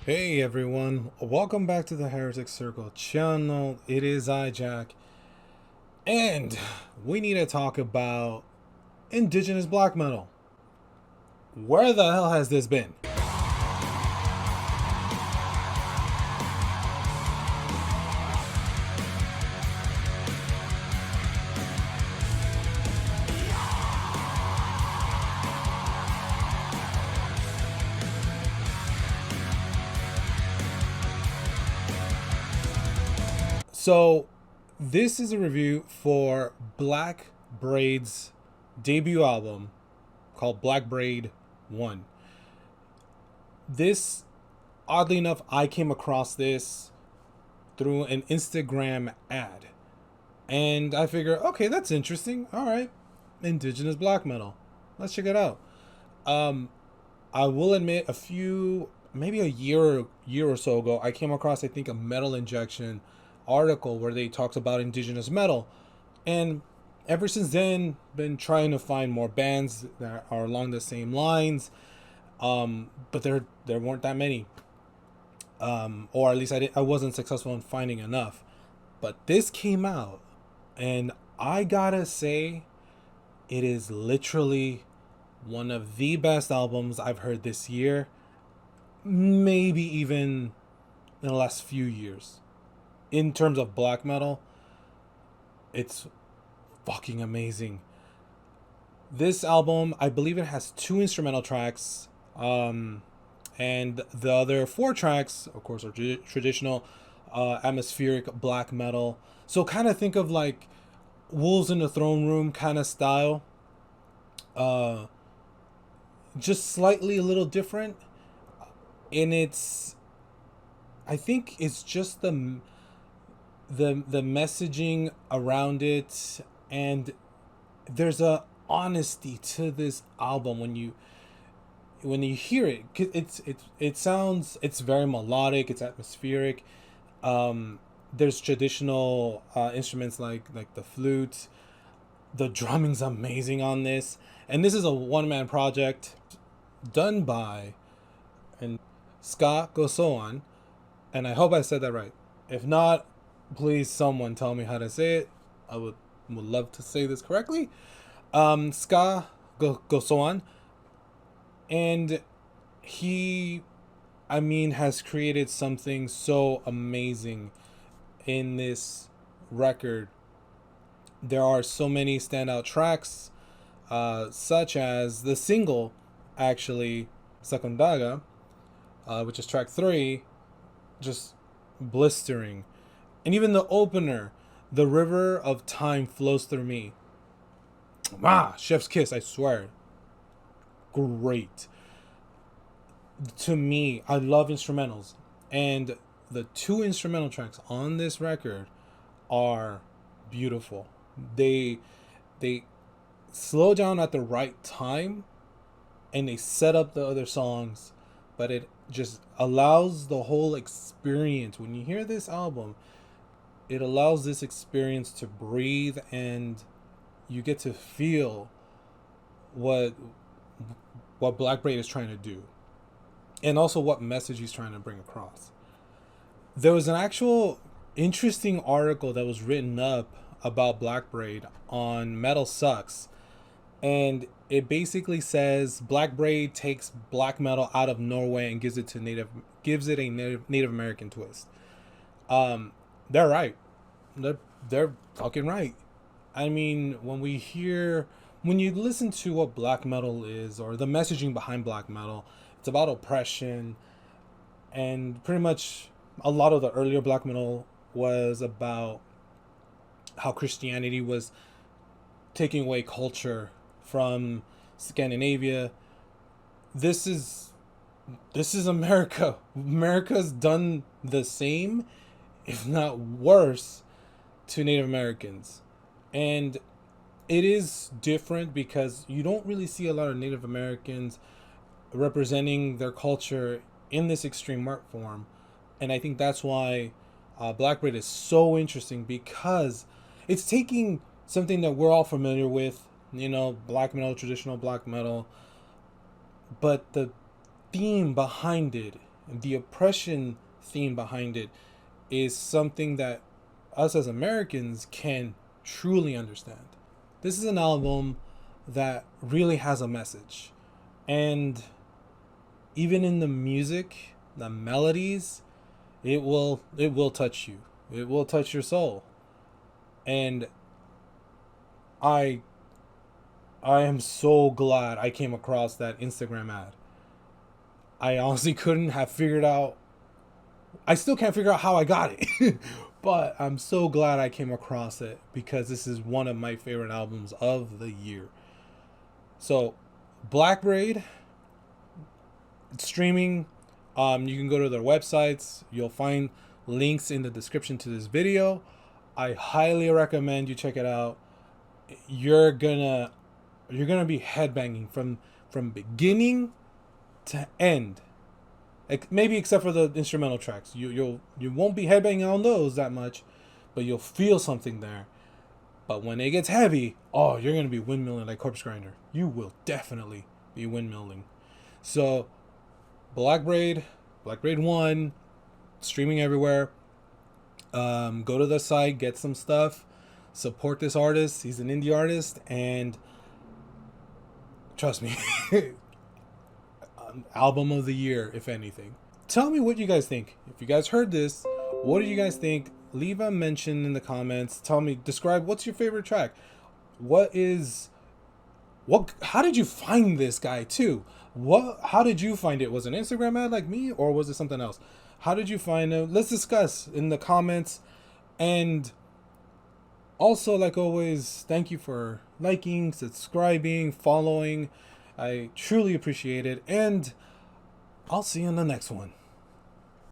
Hey everyone, welcome back to the Heretic Circle channel. It is I, Jack, and we need to talk about indigenous black metal. Where the hell has this been? So, this is a review for Blackbraid's debut album called Blackbraid I. This, oddly enough, I came across this through an Instagram ad. And I figure, okay, that's interesting. All right, indigenous black metal. Let's check it out. Um, I will admit, maybe a year or so ago, I came across, I think, a Metal Injection article where they talked about indigenous metal, and ever since then, been trying to find more bands that are along the same lines. But there weren't that many, or at least I wasn't successful in finding enough. But this came out, and I gotta say, it is literally one of the best albums I've heard this year, maybe even in the last few years. In terms of black metal, it's fucking amazing. This album, I believe it has two instrumental tracks, and the other four tracks, of course, are traditional atmospheric black metal. So kind of think of like Wolves in the Throne Room kind of style. Uh, just slightly a little different. And I think it's just the messaging around it, and there's a honesty to this album when you hear it. 'Cause it's very melodic, it's atmospheric. There's traditional instruments like the flute. The drumming's amazing on this, and this is a one-man project done by and Sgah'gahsowáh, and I hope I said that right. If not, please someone tell me how to say it. I would love to say this correctly. Sgah'gahsowáh, and he, I mean, has created something so amazing in this record. There are so many standout tracks, such as the single, actually, Sgah'gahsowáh, which is track 3, just blistering. And even the opener, The River of Time Flows Through Me. Ah, chef's kiss, I swear. Great. To me, I love instrumentals. And the two instrumental tracks on this record are beautiful. They slow down at the right time, and they set up the other songs, but it just allows the whole experience. When you hear this album, it allows this experience to breathe, and you get to feel what Blackbraid is trying to do, and also what message he's trying to bring across. There was an actual interesting article that was written up about Blackbraid on Metal Sucks, and it basically says Blackbraid takes black metal out of Norway and gives it a Native American twist. They're right. They're fucking right. I mean, when you listen to what black metal is, or the messaging behind black metal, it's about oppression, and pretty much a lot of the earlier black metal was about how Christianity was taking away culture from Scandinavia. This is America. America's done the same, if not worse, to Native Americans. And it is different because you don't really see a lot of Native Americans representing their culture in this extreme art form. And I think that's why Blackbraid is so interesting, because it's taking something that we're all familiar with, black metal, traditional black metal, but the theme behind it the oppression theme behind it is something that us as Americans can truly understand. This is an album that really has a message. And even in the music, the melodies, it will touch you. It will touch your soul. And I I am so glad I came across that Instagram ad. I honestly couldn't have figured out, I still can't figure out how I got it. But I'm so glad I came across it because this is one of my favorite albums of the year. So, Blackbraid, it's streaming. You can go to their websites. You'll find links in the description to this video. I highly recommend you check it out. You're gonna be headbanging from beginning to end. Maybe except for the instrumental tracks. You won't be headbanging on those that much, but you'll feel something there. But when it gets heavy, oh, you're gonna be windmilling like Corpse Grinder. You will definitely be windmilling. So, Blackbraid I, streaming everywhere. Go to the site, get some stuff, support this artist. He's an indie artist, and trust me, album of the year, if anything. Tell me what you guys think. If you guys heard this, what do you guys think? Leave a mention in the comments. Tell me, describe what's your favorite track. How did you find this guy too? How did you find it? Was it an Instagram ad like me, or was it something else? How did you find it? Let's discuss in the comments. And also, like always, thank you for liking, subscribing, following. I truly appreciate it, and I'll see you in the next one.